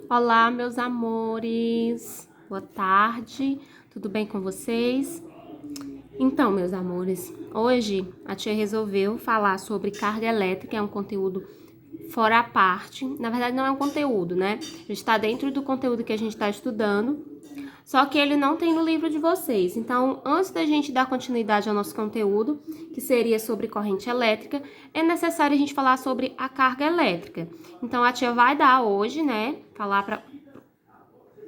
Olá, meus amores. Boa tarde. Tudo bem com vocês? Então, meus amores, hoje a tia resolveu falar sobre carga elétrica, é um conteúdo fora a parte. Na verdade, não é um conteúdo, né? A gente está dentro do conteúdo que a gente está estudando, só que ele não tem no livro de vocês. Então, antes da gente dar continuidade ao nosso conteúdo, que seria sobre corrente elétrica, é necessário a gente falar sobre a carga elétrica. Então, a tia vai dar hoje, né, falar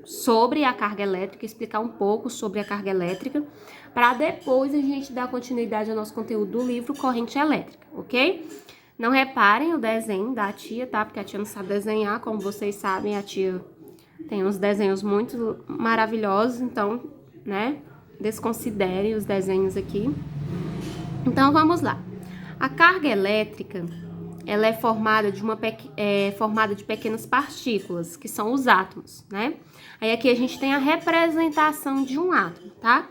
sobre a carga elétrica, explicar um pouco sobre a carga elétrica, para depois a gente dar continuidade ao nosso conteúdo do livro Corrente Elétrica, ok? Não reparem o desenho da tia, tá? Porque a tia não sabe desenhar, como vocês sabem, a tia tem uns desenhos muito maravilhosos, então, né, desconsiderem os desenhos aqui. Então, vamos lá. A carga elétrica, ela é formada de pequenas partículas, que são os átomos, né? Aí aqui a gente tem a representação de um átomo, tá?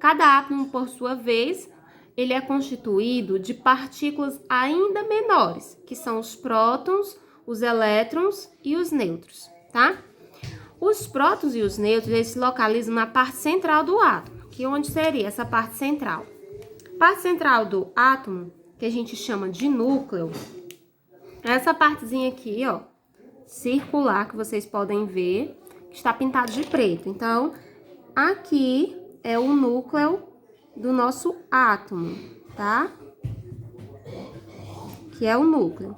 Cada átomo, por sua vez, ele é constituído de partículas ainda menores, que são os prótons, os elétrons e os nêutrons, tá? Os prótons e os nêutrons, eles se localizam na parte central do átomo, que onde seria essa parte central? Parte central do átomo, que a gente chama de núcleo, essa partezinha aqui, ó, circular, que vocês podem ver, que está pintado de preto. Então, aqui é o núcleo do nosso átomo, tá? Que é o núcleo.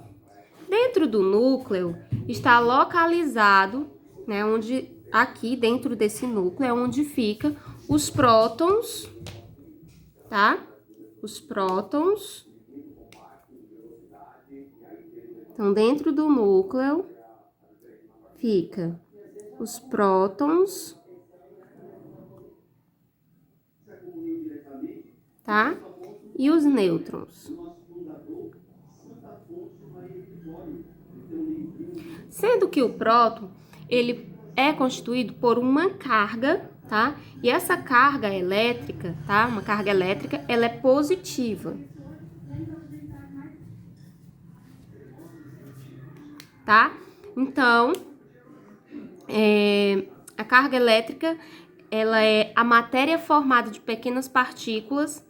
Dentro do núcleo está localizado, né, aqui dentro desse núcleo é onde fica os prótons, tá? Os prótons. Então, dentro do núcleo fica os prótons, tá? E os nêutrons. Sendo que o próton, ele é constituído por uma carga, tá? E essa carga elétrica, tá? Uma carga elétrica, ela é positiva. Tá? Então, a carga elétrica, ela é a matéria formada de pequenas partículas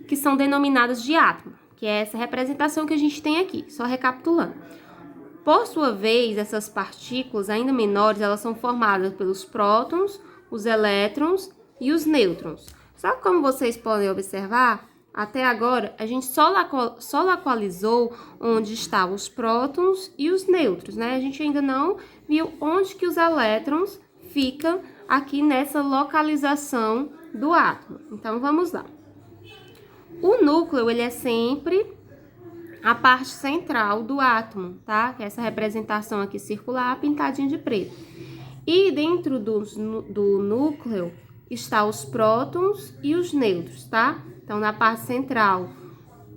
que são denominadas de átomo, que é essa representação que a gente tem aqui, só recapitulando. Por sua vez, essas partículas ainda menores, elas são formadas pelos prótons, os elétrons e os nêutrons. Só que como vocês podem observar, até agora a gente só localizou onde estão os prótons e os nêutrons, né? A gente ainda não viu onde que os elétrons ficam aqui nessa localização do átomo. Então, vamos lá. O núcleo, ele é sempre a parte central do átomo, tá? Que é essa representação aqui circular, pintadinha de preto. E dentro do núcleo está os prótons e os nêutrons, tá? Então, na parte central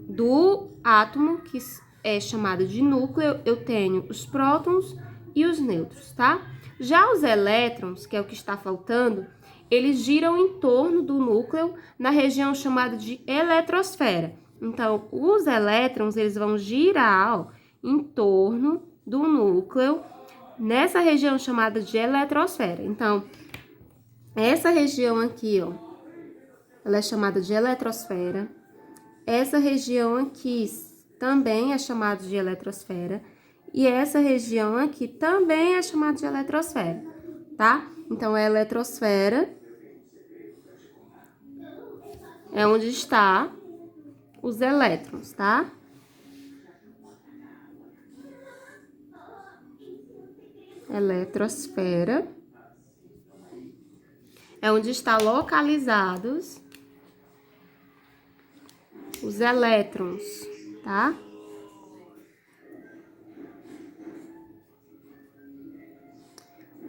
do átomo, que é chamado de núcleo, eu tenho os prótons e os nêutrons, tá? Já os elétrons, que é o que está faltando, eles giram em torno do núcleo na região chamada de eletrosfera. Então, os elétrons, eles vão girar, ó, em torno do núcleo nessa região chamada de eletrosfera. Então, essa região aqui, ó, ela é chamada de eletrosfera. Essa região aqui também é chamada de eletrosfera. E essa região aqui também é chamada de eletrosfera, tá? Então, a eletrosfera é onde está os elétrons, tá? Eletrosfera é onde estão localizados os elétrons, tá?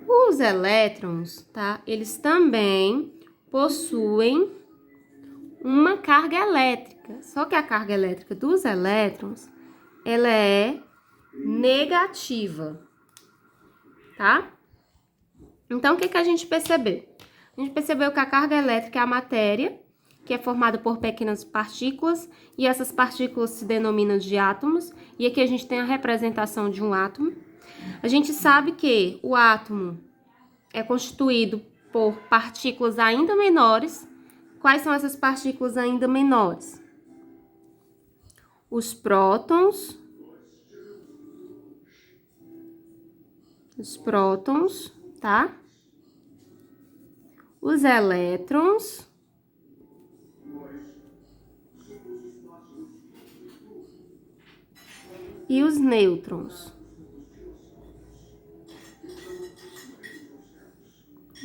Os elétrons, tá? Eles também possuem uma carga elétrica. Só que a carga elétrica dos elétrons, ela é negativa, tá? Então, o que a gente percebeu? A gente percebeu que a carga elétrica é a matéria, que é formada por pequenas partículas, e essas partículas se denominam de átomos, e aqui a gente tem a representação de um átomo. A gente sabe que o átomo é constituído por partículas ainda menores. Quais são essas partículas ainda menores? Os prótons, tá? Os elétrons e os nêutrons.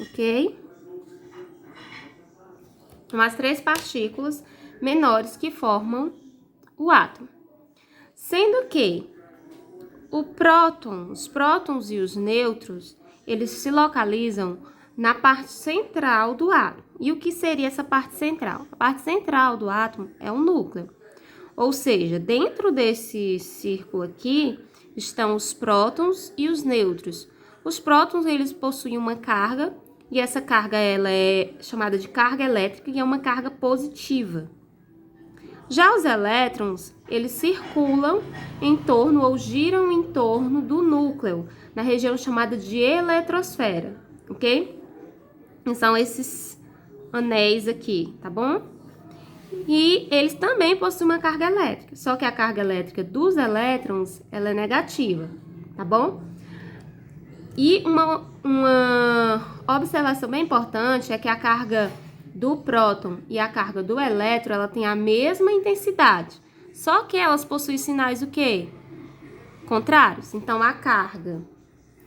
Ok? São as 3 partículas menores que formam o átomo. Sendo que os prótons e os nêutrons, eles se localizam na parte central do átomo. E o que seria essa parte central? A parte central do átomo é o núcleo. Ou seja, dentro desse círculo aqui estão os prótons e os nêutrons. Os prótons, eles possuem uma carga, e essa carga ela é chamada de carga elétrica, e é uma carga positiva. Já os elétrons, eles circulam em torno ou giram em torno do núcleo, na região chamada de eletrosfera, ok? São esses anéis aqui, tá bom? E eles também possuem uma carga elétrica, só que a carga elétrica dos elétrons, ela é negativa, tá bom? E uma observação bem importante é que a carga do próton e a carga do elétron, ela tem a mesma intensidade, só que elas possuem sinais o quê? Contrários. Então, a carga,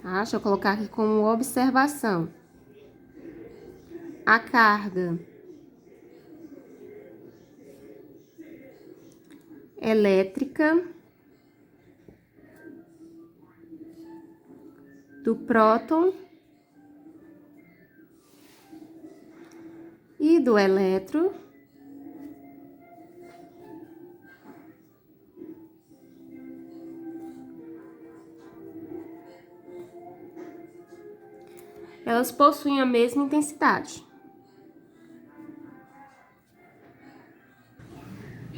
tá? Deixa eu colocar aqui como observação. A carga elétrica do próton e do elétron elas possuem a mesma intensidade.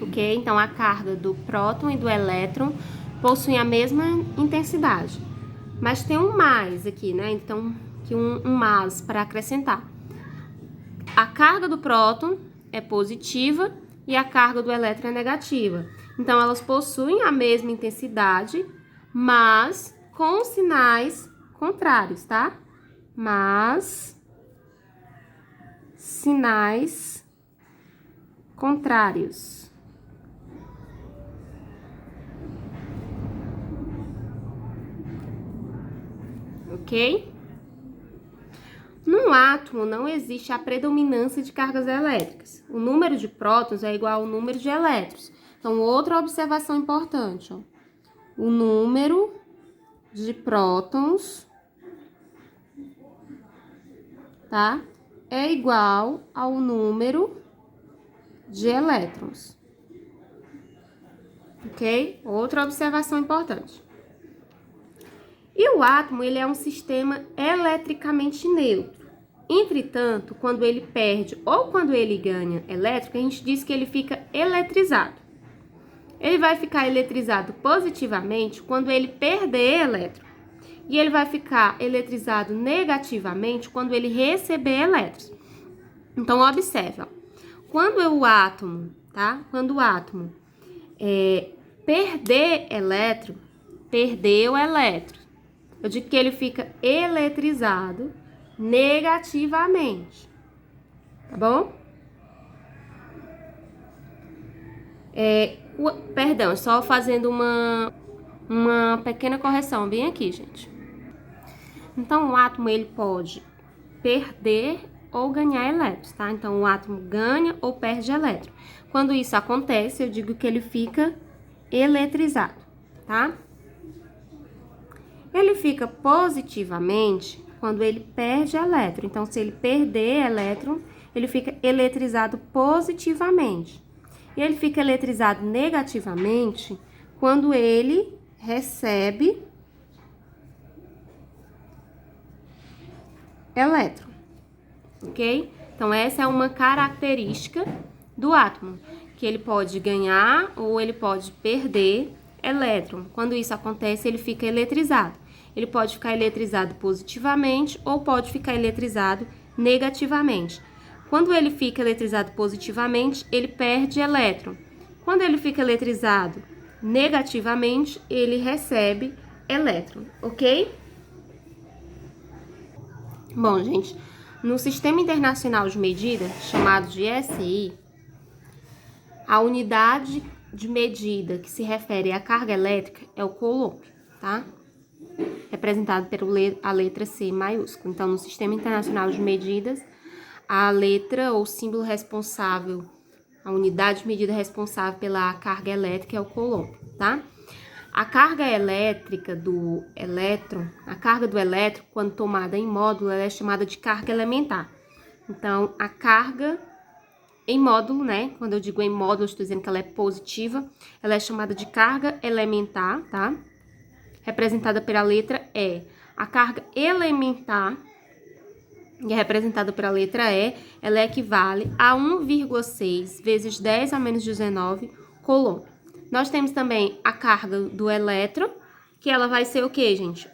Ok? Então, a carga do próton e do elétron possuem a mesma intensidade. Mas tem um mais aqui, né? Então, aqui um mais para acrescentar. A carga do próton é positiva e a carga do elétron é negativa. Então, elas possuem a mesma intensidade, mas com sinais contrários, tá? Mas sinais contrários. Ok? No átomo não existe a predominância de cargas elétricas. O número de prótons é igual ao número de elétrons. Então, outra observação importante, ó. O número de prótons, tá? É igual ao número de elétrons. Ok? Outra observação importante. E o átomo, ele é um sistema eletricamente neutro. Entretanto, quando ele perde ou quando ele ganha elétrico, a gente diz que ele fica eletrizado. Ele vai ficar eletrizado positivamente quando ele perder elétron. E ele vai ficar eletrizado negativamente quando ele receber elétrons. Então, observa. Quando o átomo, tá? Quando o átomo perder elétron, perdeu elétron. Eu digo que ele fica eletrizado negativamente, tá bom? Perdão, só fazendo uma pequena correção bem aqui, gente. Então, o átomo, ele pode perder ou ganhar elétrons, tá? Então, o átomo ganha ou perde elétron. Quando isso acontece, eu digo que ele fica eletrizado, tá? Ele fica positivamente quando ele perde elétron. Então, se ele perder elétron, ele fica eletrizado positivamente. E ele fica eletrizado negativamente quando ele recebe elétron, ok? Então, essa é uma característica do átomo, que ele pode ganhar ou ele pode perder elétron. Quando isso acontece, ele fica eletrizado. ele pode ficar eletrizado positivamente ou pode ficar eletrizado negativamente. Quando ele fica eletrizado positivamente, ele perde elétron. Quando ele fica eletrizado negativamente, ele recebe elétron, ok? Bom, gente, no Sistema Internacional de Medida, chamado de SI, a unidade de medida que se refere à carga elétrica é o coulomb, tá? Representado pela letra C maiúscula. Então, no Sistema Internacional de Medidas, a letra ou símbolo responsável, a unidade de medida responsável pela carga elétrica é o coulomb, tá? A carga elétrica do elétron, a carga do elétron, quando tomada em módulo, ela é chamada de carga elementar. Então, a carga em módulo, né? Quando eu digo em módulo, eu estou dizendo que ela é positiva, ela é chamada de carga elementar, tá? Representada pela letra E. A carga elementar, que é representada pela letra E, ela equivale a 1,6 vezes 10 a menos 19 coulomb. Nós temos também a carga do elétron, que ela vai ser o quê, gente?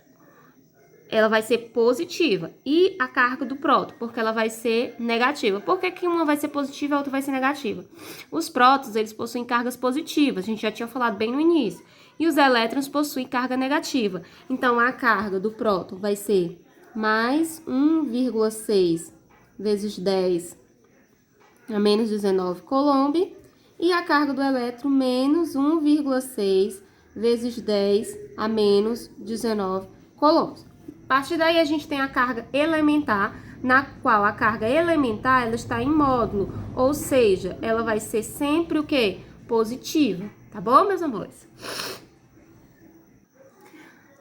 Ela vai ser positiva. E a carga do próton, porque ela vai ser negativa. Por que que uma vai ser positiva e a outra vai ser negativa? Os prótons, eles possuem cargas positivas, a gente já tinha falado bem no início. E os elétrons possuem carga negativa. Então, a carga do próton vai ser mais 1,6 vezes 10 a menos 19 coulomb. E a carga do elétron menos 1,6 vezes 10 a menos 19 coulombs. A partir daí, a gente tem a carga elementar, na qual a carga elementar ela está em módulo, ou seja, ela vai ser sempre o quê? Positiva, tá bom, meus amores?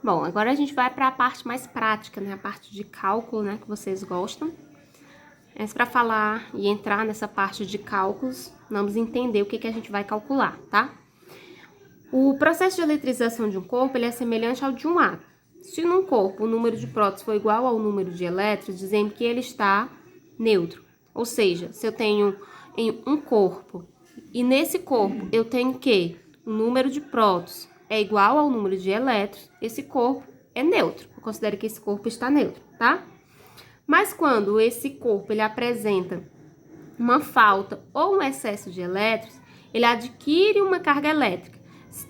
Bom, agora a gente vai para a parte mais prática, né? A parte de cálculo, né? Que vocês gostam. Mas para falar e entrar nessa parte de cálculos, vamos entender o que a gente vai calcular, tá? O processo de eletrização de um corpo, ele é semelhante ao de um átomo. Se num corpo o número de prótons for igual ao número de elétrons, dizemos que ele está neutro. Ou seja, se eu tenho em um corpo e nesse corpo eu tenho que o número de prótons é igual ao número de elétrons, esse corpo é neutro. Eu considero que esse corpo está neutro, tá? Mas quando esse corpo ele apresenta uma falta ou um excesso de elétrons, ele adquire uma carga elétrica.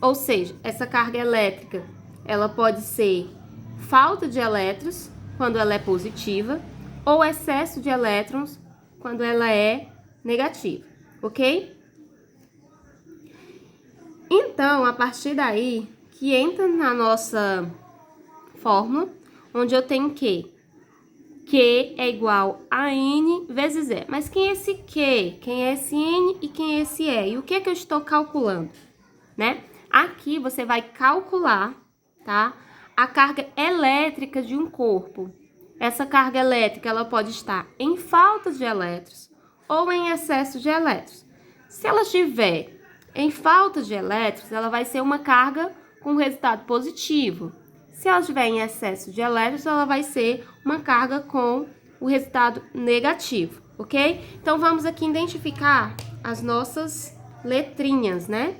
Ou seja, essa carga elétrica, ela pode ser falta de elétrons, quando ela é positiva, ou excesso de elétrons, quando ela é negativa, ok? Então, a partir daí, que entra na nossa fórmula, onde eu tenho que Q é igual a N vezes E. Mas quem é esse Q? Quem é esse N e quem é esse E? E o que é que eu estou calculando, né? Aqui você vai calcular, tá? A carga elétrica de um corpo. Essa carga elétrica, ela pode estar em falta de elétrons ou em excesso de elétrons. Se ela estiver em falta de elétrons, ela vai ser uma carga com resultado positivo. Se ela estiver em excesso de elétrons, ela vai ser uma carga com o resultado negativo, ok? Então, vamos aqui identificar as nossas letrinhas, né?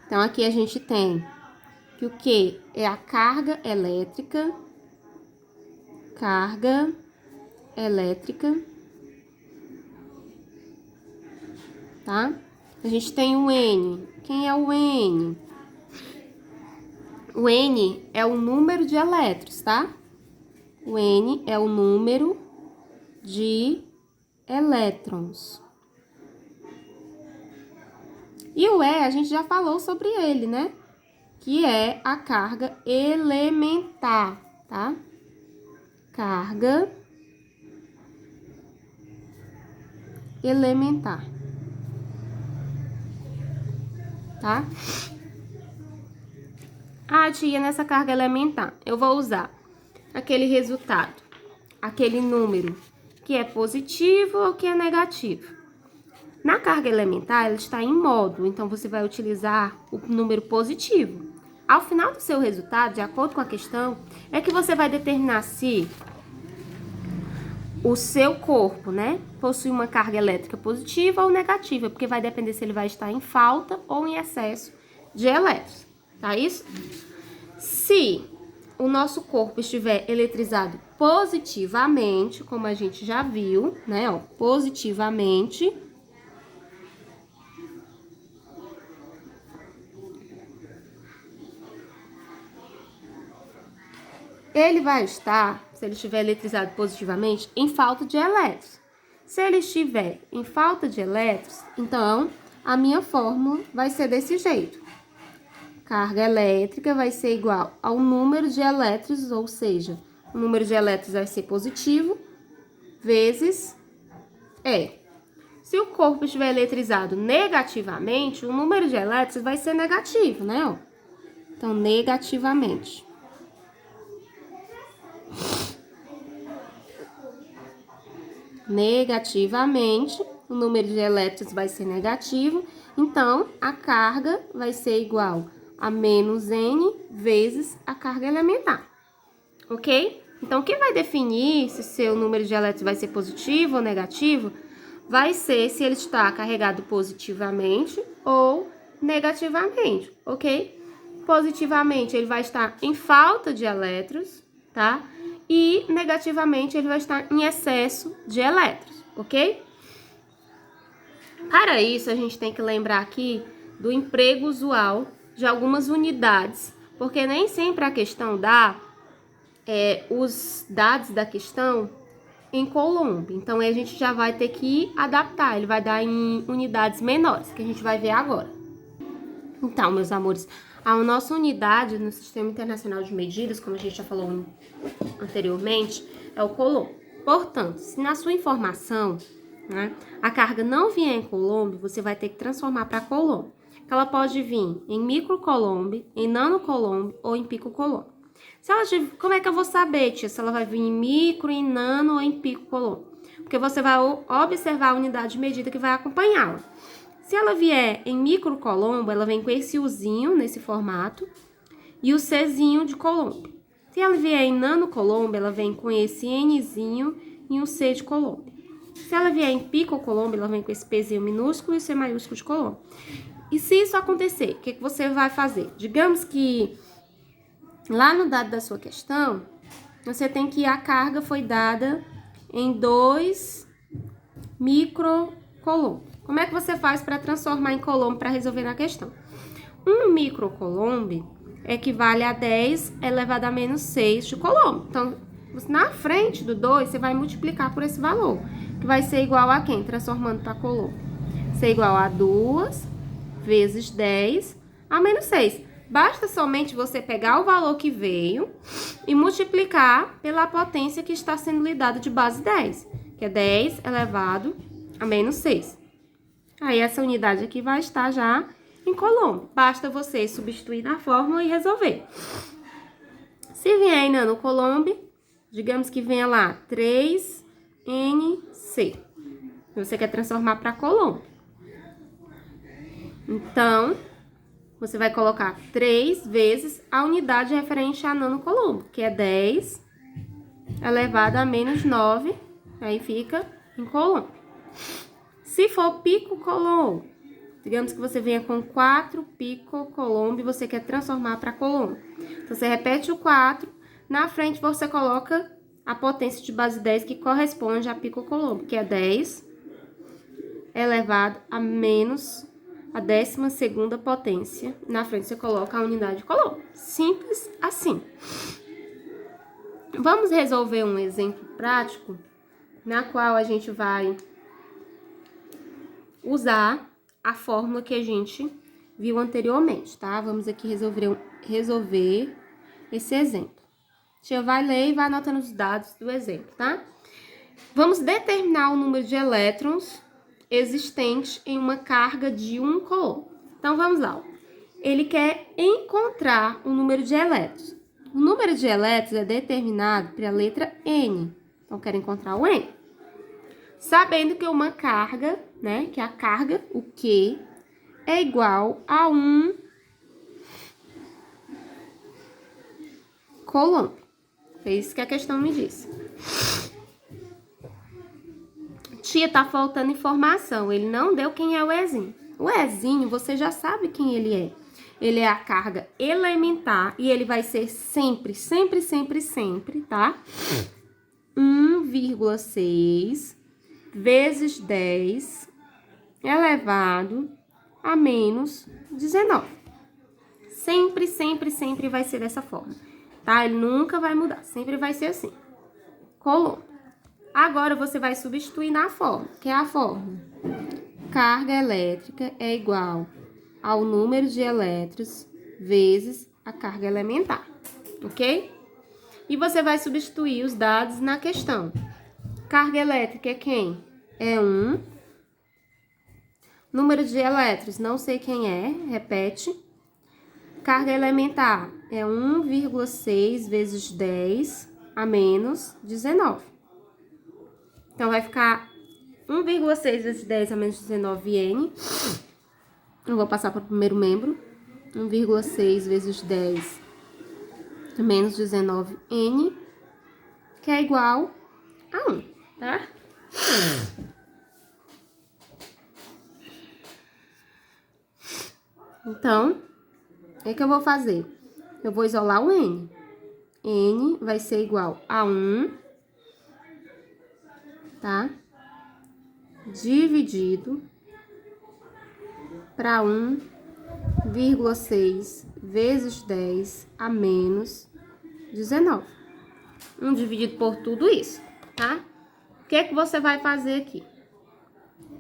Então, aqui a gente tem que o Q é a carga elétrica, tá? A gente tem o N. Quem é o N? O N é o número de elétrons, tá? O N é o número de elétrons. E o E, a gente já falou sobre ele, né? Que é a carga elementar, tá? Carga elementar. Tá? Ah, tia, nessa carga elementar, eu vou usar aquele resultado, aquele número que é positivo ou que é negativo. Na carga elementar, ela está em módulo, então você vai utilizar o número positivo. Ao final do seu resultado, de acordo com a questão, é que você vai determinar se o seu corpo, né, possui uma carga elétrica positiva ou negativa, porque vai depender se ele vai estar em falta ou em excesso de elétrons. tá isso? Se o nosso corpo estiver eletrizado positivamente, como a gente já viu, né, ó, positivamente, ele vai estar, se ele estiver eletrizado positivamente, em falta de elétrons. Se ele estiver em falta de elétrons, então a minha fórmula vai ser desse jeito. Carga elétrica vai ser igual ao número de elétrons, ou seja, o número de elétrons vai ser positivo, vezes E. Se o corpo estiver eletrizado negativamente, o número de elétrons vai ser negativo, né? Ó. Então, negativamente. Negativamente, o número de elétrons vai ser negativo, então a carga vai ser igual a menos N vezes a carga elementar, ok? Então, o que vai definir se seu número de elétrons vai ser positivo ou negativo, vai ser se ele está carregado positivamente ou negativamente, ok? Positivamente, ele vai estar em falta de elétrons, tá? E negativamente, ele vai estar em excesso de elétrons, ok? Para isso, a gente tem que lembrar aqui do emprego usual de algumas unidades, porque nem sempre a questão dá os dados da questão em Coulomb. Então, a gente já vai ter que adaptar, ele vai dar em unidades menores, que a gente vai ver agora. Então, meus amores, a nossa unidade no Sistema Internacional de Medidas, como a gente já falou anteriormente, é o Coulomb. Portanto, se na sua informação, né, a carga não vier em Coulomb, você vai ter que transformar para Coulomb. Ela pode vir em microcoulomb, em nanocoulomb ou em picocoulomb. Se ela como é que eu vou saber, tia, se ela vai vir em micro, em nano ou em picocoulomb? Porque você vai observar a unidade de medida que vai acompanhá-la. Se ela vier em microcoulomb, ela vem com esse Uzinho nesse formato e o Czinho de Coulomb. Se ela vier em nanocoulomb, ela vem com esse Nzinho e um C de Coulomb. Se ela vier em picocoulomb, ela vem com esse Pzinho minúsculo e o C maiúsculo de Coulomb. E se isso acontecer, o que você vai fazer? Digamos que lá no dado da sua questão, você tem que a carga foi dada em 2 microcoulomb. Como é que você faz para transformar em coulomb para resolver na questão? 1 microcoulomb equivale a 10 elevado a menos 6 de coulomb. Então, na frente do 2, você vai multiplicar por esse valor, que vai ser igual a quem? Transformando para coulomb. Ser igual a 2 vezes 10 a menos 6. Basta somente você pegar o valor que veio e multiplicar pela potência que está sendo lhe dada de base 10, que é 10 elevado a menos 6. Aí, essa unidade aqui vai estar já em coulomb. Basta você substituir na fórmula e resolver. Se vier em nanocoulomb, digamos que venha lá 3NC. Você quer transformar para coulomb. Então, você vai colocar 3 vezes a unidade referente a nanocoulomb, que é 10 elevado a menos 9. Aí fica em coulomb. Se for picocoulomb, digamos que você venha com 4 picocoulomb e você quer transformar para coulomb. Então, você repete o 4, na frente você coloca a potência de base 10, que corresponde a picocoulomb, que é 10 elevado a menos a 12ª potência. Na frente você coloca a unidade de coulomb. Simples assim. Vamos resolver um exemplo prático, na qual a gente vai usar a fórmula que a gente viu anteriormente, tá? Vamos aqui resolver esse exemplo. Tia vai ler e vai anotando os dados do exemplo, tá? Vamos determinar o número de elétrons existente em uma carga de 1 coulomb. Então, vamos lá. Ele quer encontrar o número de elétrons. O número de elétrons é determinado pela letra N. Então, quero encontrar o N. Sabendo que uma carga, né, que a carga, o Q, é igual a 1 coulomb. É isso que a questão me disse. Tia, tá faltando informação. Ele não deu quem é o Ezinho. O Ezinho, você já sabe quem ele é. ele é a carga elementar e ele vai ser sempre, sempre, sempre, sempre, tá? 1,6 vezes 10 elevado a menos 19. Sempre, sempre, sempre vai ser dessa forma, tá? Ele nunca vai mudar, sempre vai ser assim. Colou. Agora, você vai substituir na forma, que é a forma. Carga elétrica é igual ao número de elétrons vezes a carga elementar, ok? E você vai substituir os dados na questão. Carga elétrica é quem? É 1. Número de elétrons, não sei quem é, repete. Carga elementar é 1,6 vezes 10 a menos 19. Então, vai ficar 1,6 vezes 10 a menos 19n. Eu vou passar para o primeiro membro. 1,6 vezes 10 a menos 19n, que é igual a 1, tá? Então, o que eu vou fazer? Eu vou isolar o n. N vai ser igual a 1, tá? Dividido para 1,6 vezes 10 a menos 19. 1 dividido por tudo isso, tá? O que você vai fazer aqui?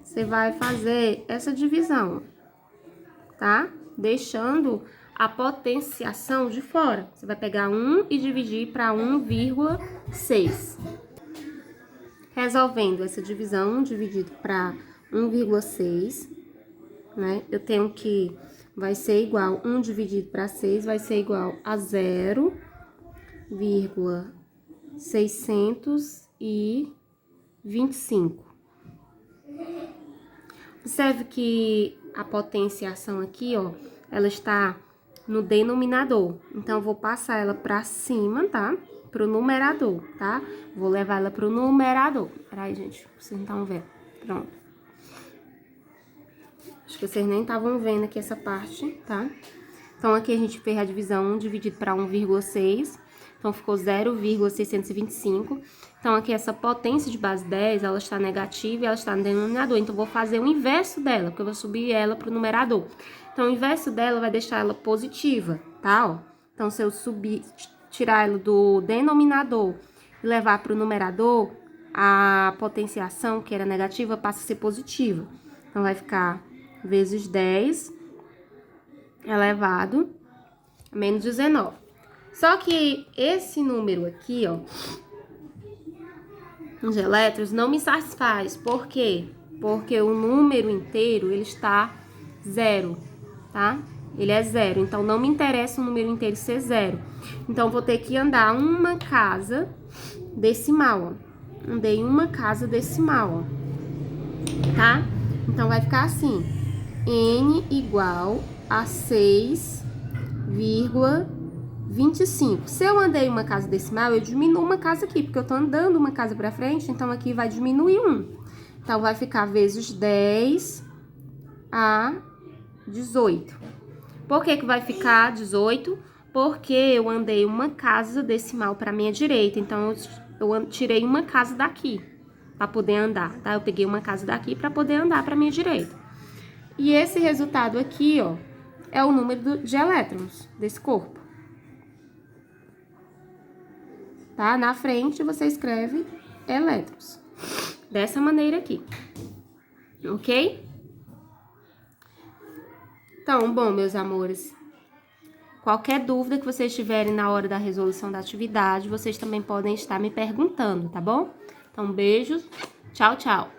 Você vai fazer essa divisão, tá? Deixando a potenciação de fora. Você vai pegar 1 e dividir para 1,6. Resolvendo essa divisão, 1 dividido para 1,6, né? Eu tenho que vai ser igual, 1 dividido para 6 vai ser igual a 0,625. Observe que a potenciação aqui, ó, ela está no denominador. Então, eu vou passar ela para cima, tá? Pro numerador, tá? Vou levar ela pro numerador. Peraí, gente, vocês não estão vendo. Pronto. Acho que vocês nem estavam vendo aqui essa parte, tá? Então, aqui a gente fez a divisão 1 dividido para 1,6. Então, ficou 0,625. Então, aqui essa potência de base 10, ela está negativa e ela está no denominador. Então, eu vou fazer o inverso dela, porque eu vou subir ela para o numerador. Então, o inverso dela vai deixar ela positiva, tá? Ó. Então, se eu tirar ela do denominador e levar para o numerador, a potenciação, que era negativa, passa a ser positiva. Então, vai ficar vezes 10 elevado a menos 19. Só que esse número aqui, ó, os elétrons, não me satisfaz. Por quê? Porque o número inteiro, ele está 0, tá? Ele é 0, então não me interessa o número inteiro ser 0. Então, vou ter que andar uma casa decimal, ó. Andei uma casa decimal, ó, tá? Então, vai ficar assim, n igual a 6,25. Se eu andei uma casa decimal, eu diminuo uma casa aqui, porque eu tô andando uma casa pra frente, então aqui vai diminuir 1. Então, vai ficar vezes 10 a 18. Por que vai ficar 18? Porque eu andei uma casa decimal pra minha direita, então eu tirei uma casa daqui pra poder andar, tá? Eu peguei uma casa daqui pra poder andar pra minha direita. E esse resultado aqui, ó, é o número de elétrons desse corpo. Tá? Na frente, você escreve elétrons. Dessa maneira aqui. Ok? Então, bom, meus amores, qualquer dúvida que vocês tiverem na hora da resolução da atividade, vocês também podem estar me perguntando, tá bom? Então, beijos. Tchau, tchau.